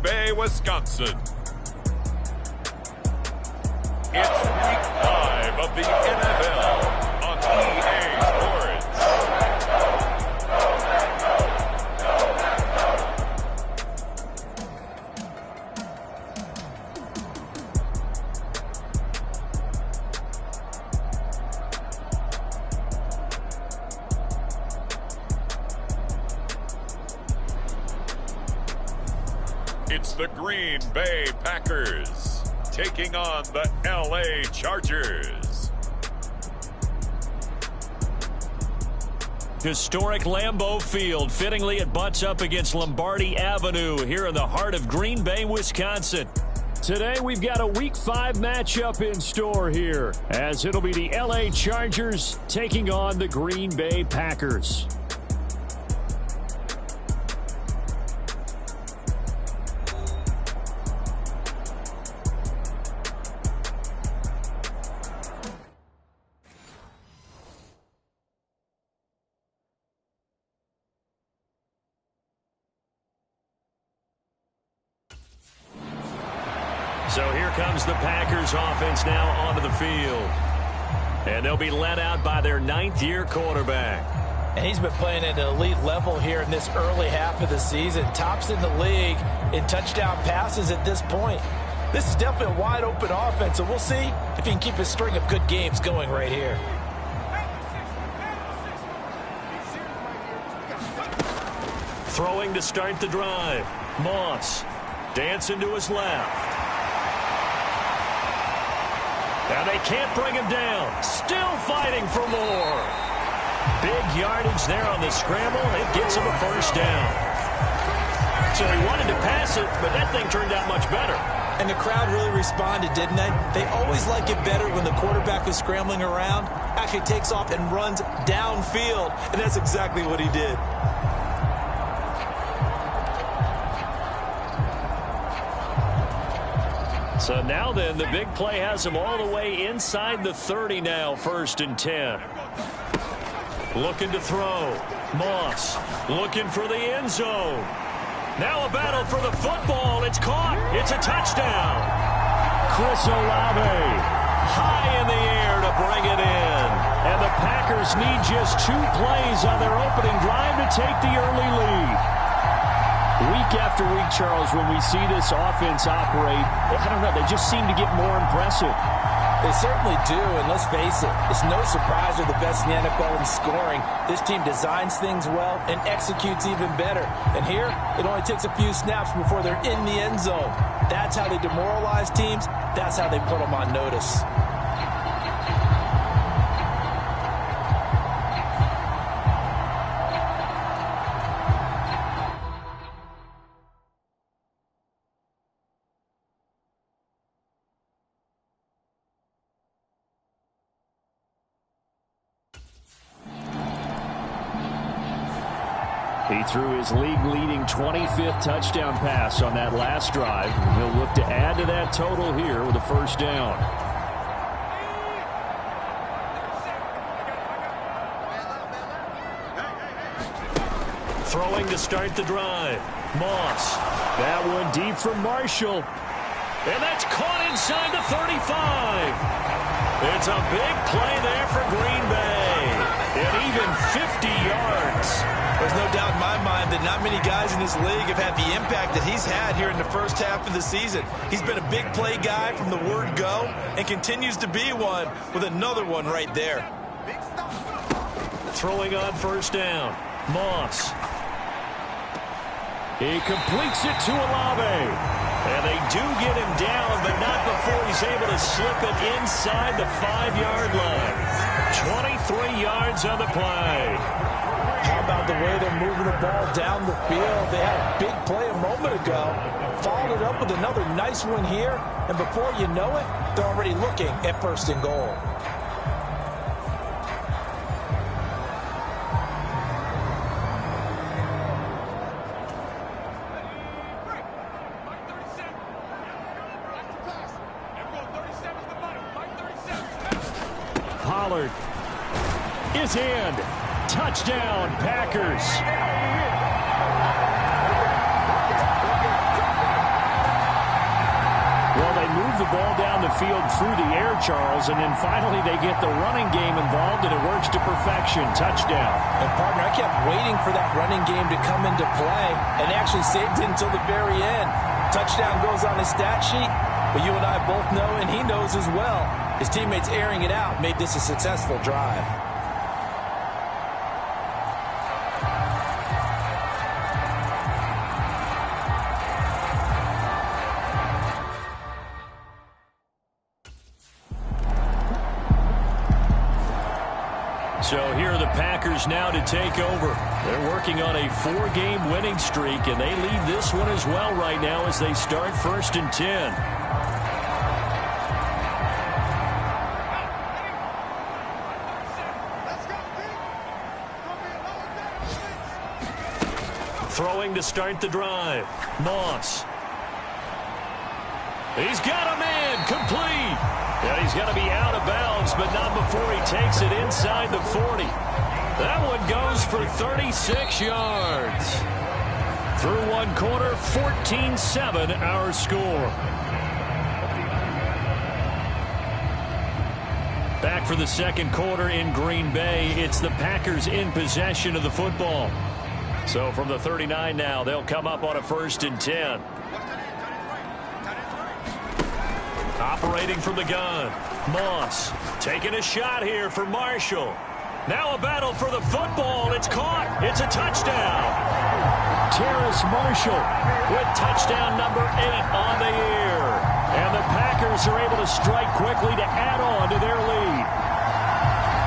Bay, Wisconsin. It's Week 5 of the NFL on EA Sports. It's the Green Bay Packers taking on the LA Chargers. Historic Lambeau Field. Fittingly, it butts up against Lombardi Avenue here in the heart of Green Bay, Wisconsin. Today, we've got a Week 5 matchup in store here, as it'll be the LA Chargers taking on the Green Bay Packers. So here comes the Packers offense now onto the field. And they'll be led out by their 9th-year quarterback. And he's been playing at an elite level here in this early half of the season. Tops in the league in touchdown passes at this point. This is definitely a wide-open offense, and we'll see if he can keep his string of good games going right here. Throwing to start the drive. Moss dancing to his left. And they can't bring him down. Still fighting for more. Big yardage there on the scramble. It gets him a first down. So he wanted to pass it, but that thing turned out much better. And the crowd really responded, didn't they? They always like it better when the quarterback is scrambling around, actually takes off and runs downfield. And that's exactly what he did. So now then, the big play has him all the way inside the 30 now, 1st and 10. Looking to throw. Moss looking for the end zone. Now a battle for the football. It's caught. It's a touchdown. Chris Olave High in the air to bring it in. And the Packers need just 2 plays on their opening drive to take the early lead. Week after week, Charles, when we see this offense operate, I don't know, they just seem to get more impressive. They certainly do, and let's face it, it's no surprise they're the best in the NFL in scoring. This team designs things well and executes even better. And here, it only takes a few snaps before they're in the end zone. That's how they demoralize teams. That's how they put them on notice. He threw his league-leading 25th touchdown pass on that last drive. He'll look to add to that total here with a first down. Throwing to start the drive. Moss. That one deep from Marshall. And that's caught inside the 35. It's a big play there for Green Bay. And even 50 yards. There's no doubt in my mind that not many guys in this league have had the impact that he's had here in the first half of the season. He's been a big play guy from the word go and continues to be one with another one right there. Throwing on first down. Moss. He completes it to Olave. And they do get him down, but not before he's able to slip it inside the 5-yard line. 23 yards on the play. How about the way they're moving the ball down the field? They had a big play a moment ago. Followed it up with another nice one here. And before you know it, they're already looking at 1st and goal. Pollard is in. Touchdown, Packers. ball down the field through the air, Charles, and then finally they get the running game involved, and it works to perfection. Touchdown. And, partner, I kept waiting for that running game to come into play and actually saved it until the very end. Touchdown goes on his stat sheet, but you and I both know, and he knows as well, his teammates airing it out made this a successful drive. So here are the Packers now to take over. They're working on a 4-game winning streak, and they lead this one as well right now as they start 1st and 10. Throwing to start the drive. Moss. He's got a man. Complete. And he's going to be out of bounds, but not before he takes it inside the 40. That one goes for 36 yards. Through one quarter, 14-7 our score. Back for the second quarter in Green Bay. It's the Packers in possession of the football. So from the 39 now, they'll come up on a 1st and 10. Operating from the gun. Moss taking a shot here for Marshall. Now a battle for the football. It's caught. It's a touchdown. Terrace Marshall with touchdown number 8 on the year. And the Packers are able to strike quickly to add on to their lead.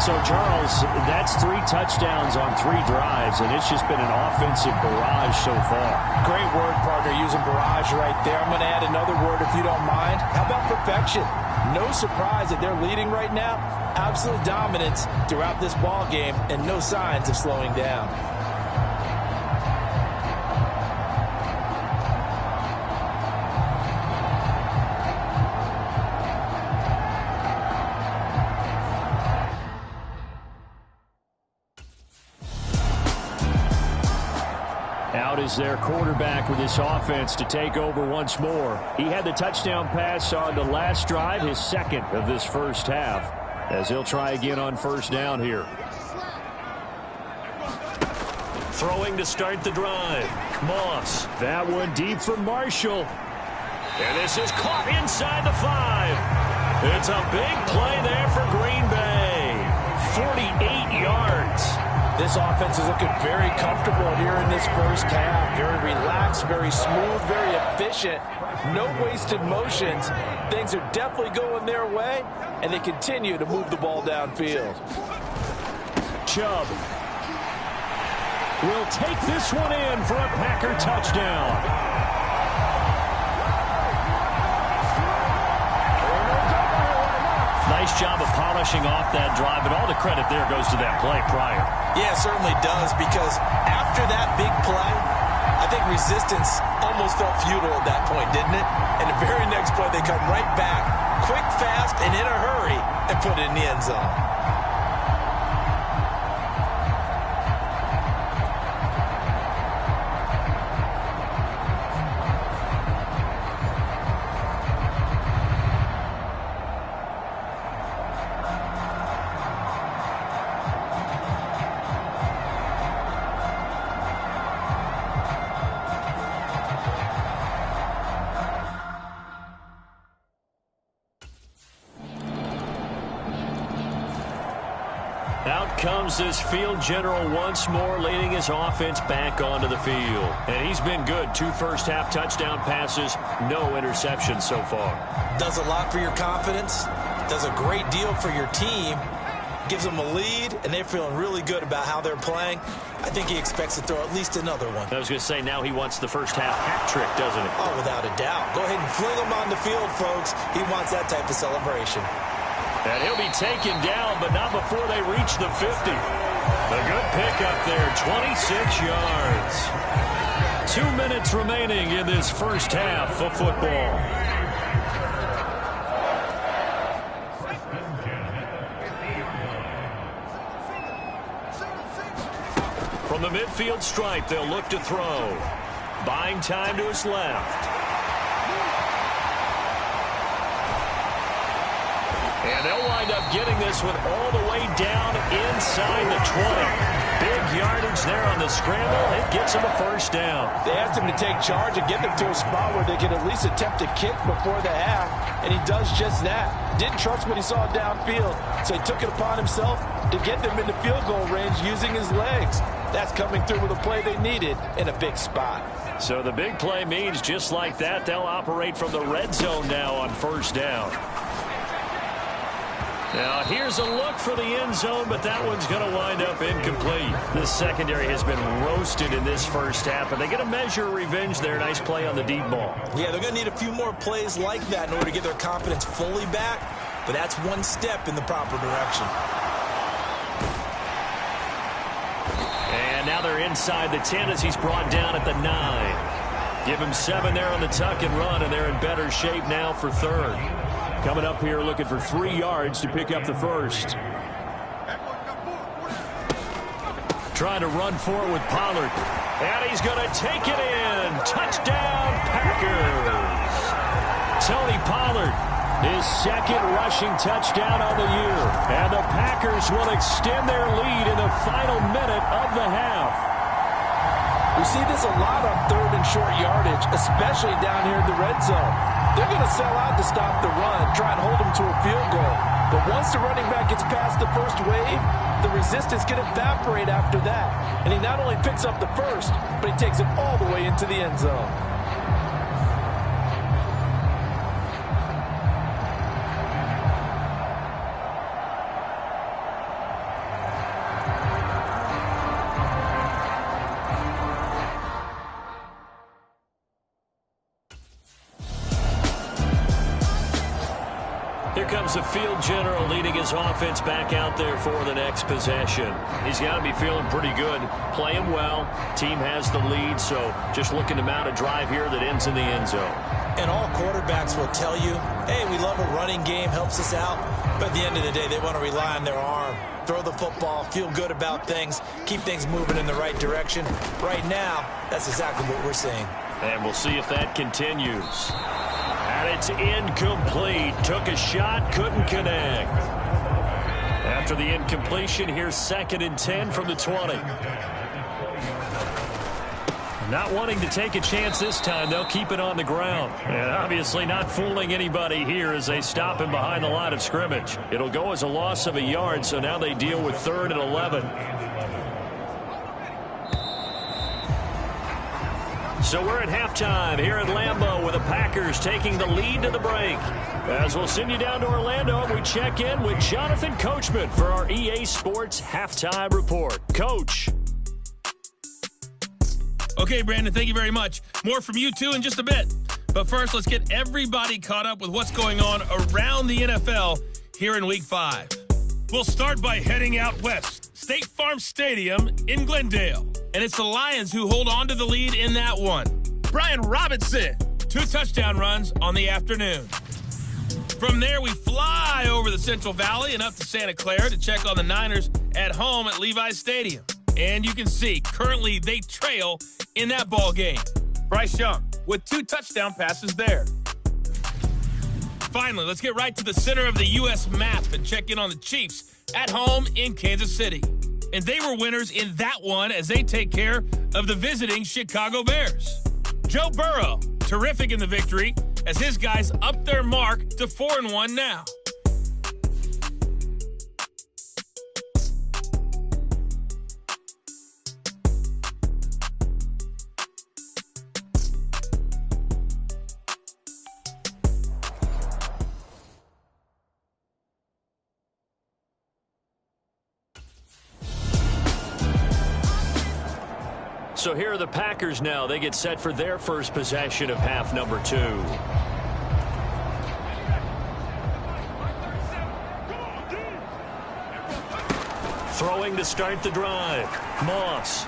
So, Charles, that's 3 touchdowns on 3 drives, and it's just been an offensive barrage so far. Great word, partner, using barrage right there. I'm going to add another word if you don't mind. How about perfection? No surprise that they're leading right now. Absolute dominance throughout this ball game, and no signs of slowing down. Out is their quarterback with this offense to take over once more. He had the touchdown pass on the last drive, his second of this first half, as he'll try again on 1st down here. Throwing to start the drive. Moss. That one deep for Marshall. And this is caught inside the 5. It's a big play there for Green Bay. 48 yards. This offense is looking very comfortable here in this first half. Very relaxed, very smooth, very efficient. No wasted motions. Things are definitely going their way, and they continue to move the ball downfield. Chubb will take this one in for a Packer touchdown. Nice job of polishing off that drive, but all the credit there goes to that play prior. Yeah, it certainly does, because after that big play, I think resistance almost felt futile at that point, didn't it? And the very next play, they come right back, quick, fast, and in a hurry, and put it in the end zone. Out comes this field general once more, leading his offense back onto the field. And he's been good. 2 first-half touchdown passes, no interceptions so far. Does a lot for your confidence. Does a great deal for your team. Gives them a lead, and they're feeling really good about how they're playing. I think he expects to throw at least another one. I was going to say, now he wants the first-half hat trick, doesn't he? Oh, without a doubt. Go ahead and fling him on the field, folks. He wants that type of celebration. And he'll be taken down, but not before they reach the 50. A good pickup there, 26 yards. 2 minutes remaining in this first half of football. From the midfield stripe, they'll look to throw. Buying time to his left. getting this one all the way down inside the 20. Big yardage there on the scramble. It gets him a first down. They asked him to take charge and get them to a spot where they could at least attempt a kick before the half, and he does just that. Didn't trust what he saw downfield, so he took it upon himself to get them into field goal range using his legs. That's coming through with a play they needed in a big spot. So the big play means just like that, they'll operate from the red zone now on first down. Now, here's a look for the end zone, but that one's going to wind up incomplete. The secondary has been roasted in this first half, but they get a measure of revenge there. Nice play on the deep ball. Yeah, they're going to need a few more plays like that in order to get their confidence fully back, but that's one step in the proper direction. And now they're inside the 10 as he's brought down at the 9. Give him 7 there on the tuck and run, and they're in better shape now for third. Coming up here looking for 3 yards to pick up the first. Trying to run for it with Pollard. And he's going to take it in. Touchdown, Packers. Tony Pollard, his second rushing touchdown on the year. And the Packers will extend their lead in the final minute of the half. We see this a lot on third and short yardage, especially down here in the red zone. They're going to sell out to stop the run, try and hold them to a field goal. But once the running back gets past the first wave, the resistance can evaporate after that. And he not only picks up the first, but he takes it all the way into the end zone. Here comes the field general leading his offense back out there for the next possession. He's got to be feeling pretty good, playing well. Team has the lead, so just looking to mount a drive here that ends in the end zone. And all quarterbacks will tell you, hey, we love a running game, helps us out. But at the end of the day, they want to rely on their arm, throw the football, feel good about things, keep things moving in the right direction. Right now, that's exactly what we're seeing. And we'll see if that continues. And it's incomplete. Took a shot, couldn't connect. After the incompletion, here's 2nd and 10 from the 20. Not wanting to take a chance this time, they'll keep it on the ground. And obviously not fooling anybody here as they stop him behind the line of scrimmage. It'll go as a loss of a yard, so now they deal with 3rd and 11. So we're at halftime here at Lambeau with the Packers taking the lead to the break. As we'll send you down to Orlando and we check in with Jonathan Coachman for our EA Sports Halftime Report. Coach. Okay, Brandon, thank you very much. More from you, too, in just a bit. But first, let's get everybody caught up with what's going on around the NFL here in Week 5. We'll start by heading out west. State Farm Stadium in Glendale. And it's the Lions who hold on to the lead in that one. Brian Robinson, 2 touchdown runs on the afternoon. From there, we fly over the Central Valley and up to Santa Clara to check on the Niners at home at Levi's Stadium. And you can see, currently they trail in that ball game. Bryce Young with 2 touchdown passes there. Finally, let's get right to the center of the U.S. map and check in on the Chiefs at home in Kansas City. And they were winners in that one as they take care of the visiting Chicago Bears. Joe Burrow, terrific in the victory as his guys up their mark to 4-1 now. So here are the Packers now. They get set for their first possession of half number 2. Throwing to start the drive. Moss.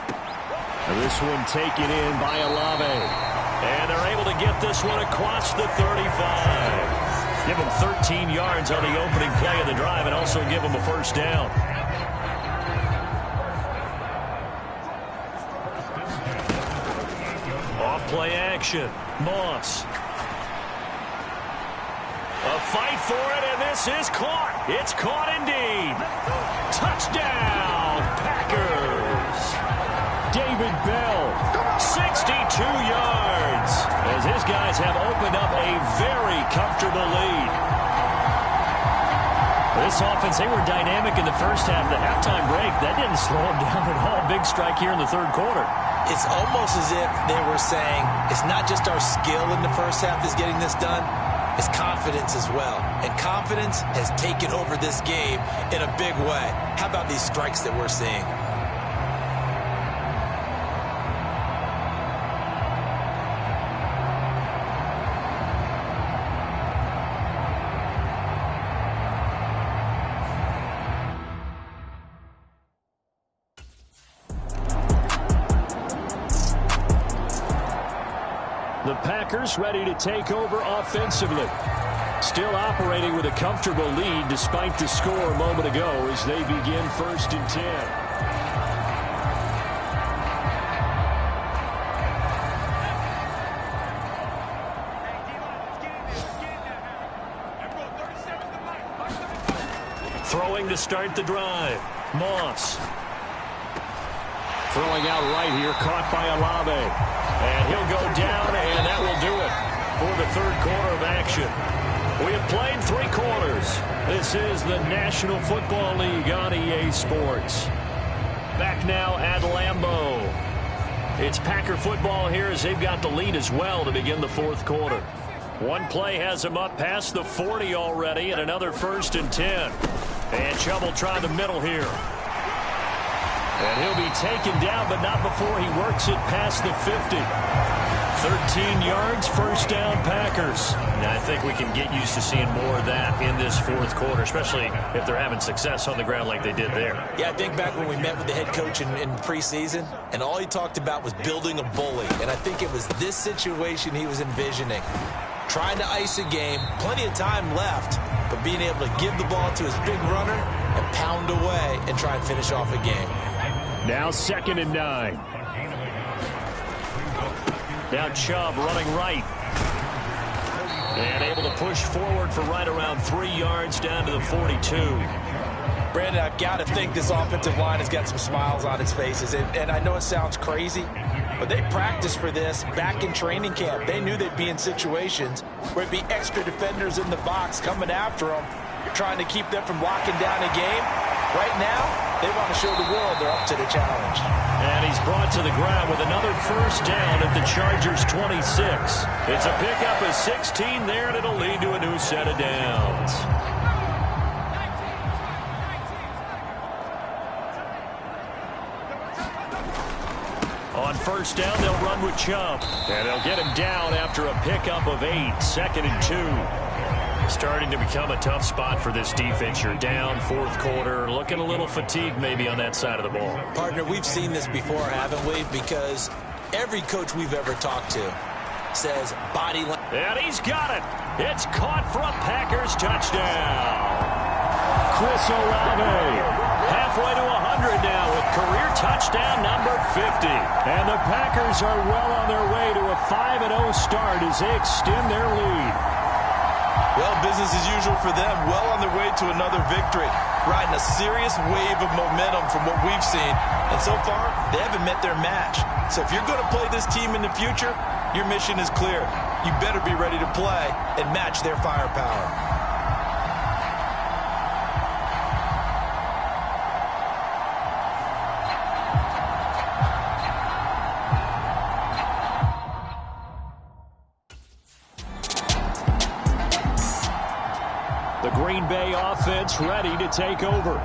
And this one taken in by Olave. And they're able to get this one across the 35. Give them 13 yards on the opening play of the drive and also give them a first down. Off play action. Moss. A fight for it, and this is caught. It's caught indeed. Touchdown, Packers. David Bell, 62 yards, as his guys have opened up a very comfortable lead. This offense, they were dynamic in the first half. The halftime break, that didn't slow them down at all. Big strike here in the third quarter. It's almost as if they were saying, it's not just our skill in the first half that's getting this done, it's confidence as well. And confidence has taken over this game in a big way. How about these strikes that we're seeing? The Packers ready to take over offensively. Still operating with a comfortable lead despite the score a moment ago as they begin 1st and 10. Throwing to start the drive. Moss. Throwing out right here, caught by Olave. And he'll go down, and that will do it for the third quarter of action. We have played 3 quarters. This is the National Football League on EA Sports. Back now at Lambeau. It's Packer football here as they've got the lead as well to begin the fourth quarter. One play has them up past the 40 already, and another 1st and 10. And Chubb will try the middle here. And he'll be taken down, but not before he works it past the 50. 13 yards, 1st down, Packers. And I think we can get used to seeing more of that in this fourth quarter, especially if they're having success on the ground like they did there. Yeah, I think back when we met with the head coach in preseason, and all he talked about was building a bully. And I think it was this situation he was envisioning. Trying to ice a game, plenty of time left, but being able to give the ball to his big runner and pound away and try and finish off a game. Now 2nd and 9. Now Chubb running right. And able to push forward for right around 3 yards down to the 42. Brandon, I've got to think this offensive line has got some smiles on its faces. And I know it sounds crazy, but they practiced for this back in training camp. They knew they'd be in situations where it'd be extra defenders in the box coming after them, trying to keep them from locking down a game. Right now, they want to show the world they're up to the challenge. And he's brought to the ground with another 1st down at the Chargers' 26. It's a pickup of 16 there, and it'll lead to a new set of downs. On 1st down, they'll run with Chubb. And they'll get him down after a pickup of 8, 2nd and 2. Starting to become a tough spot for this defense. You're down 4th quarter, looking a little fatigued maybe on that side of the ball. Partner, we've seen this before, haven't we? Because every coach we've ever talked to says body language. And he's got it. It's caught for a Packers touchdown. Chris Olave. Halfway to 100 now with career touchdown number 50. And the Packers are well on their way to a 5-0 start as they extend their lead. Well, business as usual for them. Well on their way to another victory. Riding a serious wave of momentum from what we've seen. And so far, they haven't met their match. So if you're going to play this team in the future, your mission is clear. You better be ready to play and match their firepower. The Green Bay offense ready to take over.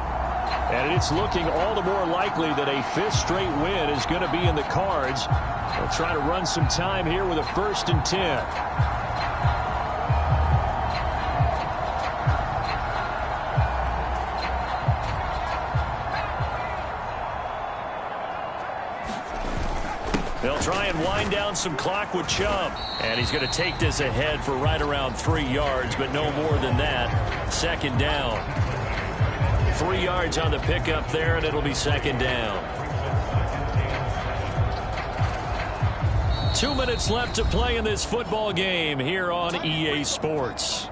And it's looking all the more likely that a 5th straight win is going to be in the cards. They'll try to run some time here with a 1st and 10. They'll try and wind down some clock with Chubb. And he's going to take this ahead for right around 3 yards, but no more than that. 2nd down. 3 yards on the pickup there, and it'll be 2nd down. 2 minutes left to play in this football game here on EA Sports.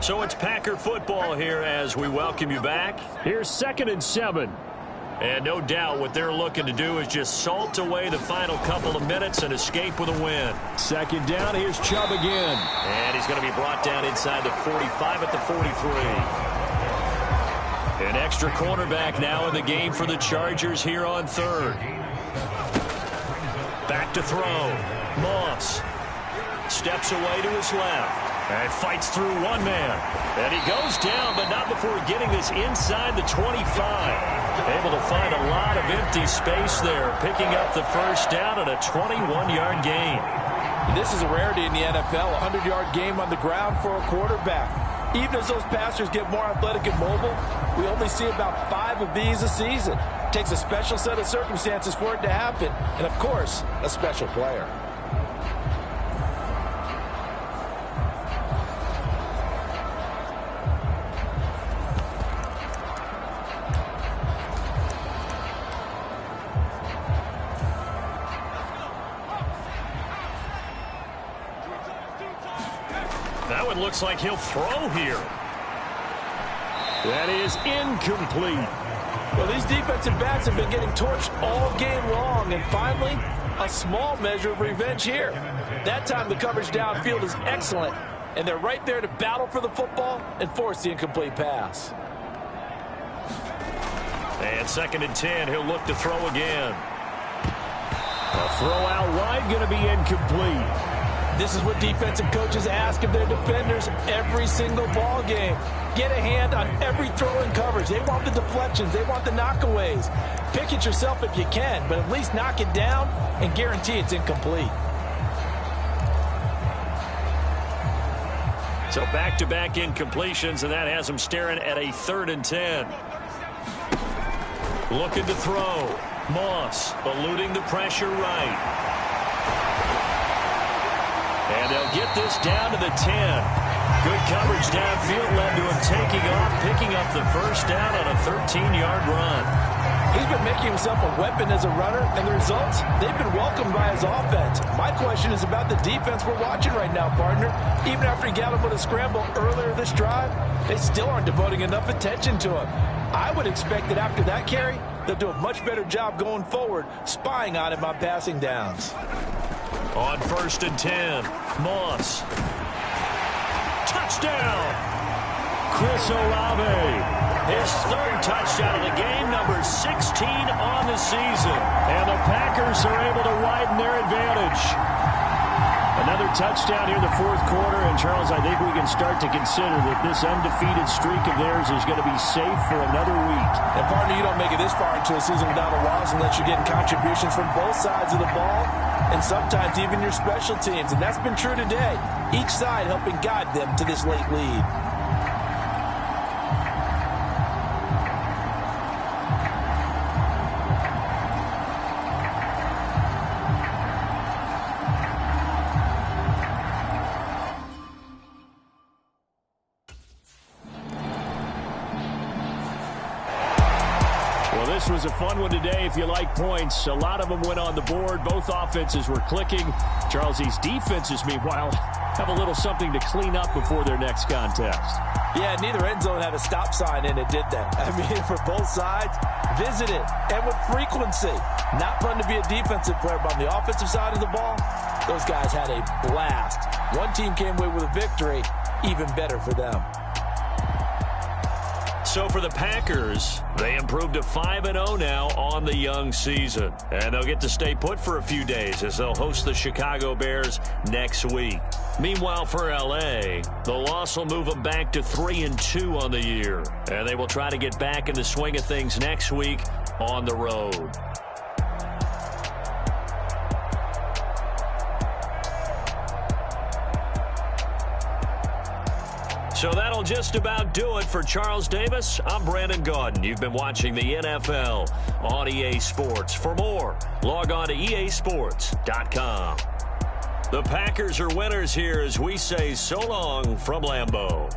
So it's Packer football here as we welcome you back. Here's 2nd and 7. And no doubt what they're looking to do is just salt away the final couple of minutes and escape with a win. 2nd down, here's Chubb again. And he's going to be brought down inside the 45 at the 43. An extra cornerback now in the game for the Chargers here on 3rd. Back to throw. Moss steps away to his left. And fights through one man. And he goes down, but not before getting this inside the 25. Able to find a lot of empty space there, picking up the first down and a 21-yard gain. This is a rarity in the NFL, a 100-yard game on the ground for a quarterback. Even as those passers get more athletic and mobile, we only see about 5 of these a season. It takes a special set of circumstances for it to happen, and, of course, a special player. Looks like he'll throw here. That is incomplete. Well, these defensive backs have been getting torched all game long, and finally, a small measure of revenge here. That time, the coverage downfield is excellent, and they're right there to battle for the football and force the incomplete pass. And 2nd and 10, he'll look to throw again. A throw out wide, going to be incomplete. This is what defensive coaches ask of their defenders every single ball game. Get a hand on every throw in coverage. They want the deflections. They want the knockaways. Pick it yourself if you can, but at least knock it down and guarantee it's incomplete. So back-to-back incompletions, and that has them staring at a 3rd and 10. Looking to throw. Moss eluding the pressure right. And they'll get this down to the 10. Good coverage downfield led to him taking off, picking up the first down on a 13-yard run. He's been making himself a weapon as a runner, and the results, they've been welcomed by his offense. My question is about the defense we're watching right now, partner. Even after he got him with a scramble earlier this drive, they still aren't devoting enough attention to him. I would expect that after that carry, they'll do a much better job going forward, spying on him on passing downs. On 1st and 10, Moss. Touchdown! Chris Olave. His 3rd touchdown of the game, number 16 on the season. And the Packers are able to widen their advantage. Another touchdown here in the 4th quarter. And, Charles, I think we can start to consider that this undefeated streak of theirs is going to be safe for another week. And, partner, you don't make it this far into a season without a loss unless you're getting contributions from both sides of the ball and sometimes even your special teams. And that's been true today. Each side helping guide them to this late lead. This was a fun one today if you like points. A lot of them went on the board. Both offenses were clicking. Charles, these defenses, meanwhile, have a little something to clean up before their next contest. Yeah, neither end zone had a stop sign in it, did they? I mean, for both sides, visit it, and with frequency. Not fun to be a defensive player, but on the offensive side of the ball, those guys had a blast. One team came away with a victory, even better for them. So for the Packers, they improved to 5-0 now on the young season. And they'll get to stay put for a few days as they'll host the Chicago Bears next week. Meanwhile, for L.A., the loss will move them back to 3-2 on the year. And they will try to get back in the swing of things next week on the road. So that'll just about do it for Charles Davis. I'm Brandon Gaudin. You've been watching the NFL on EA Sports. For more, log on to easports.com. The Packers are winners here as we say so long from Lambeau.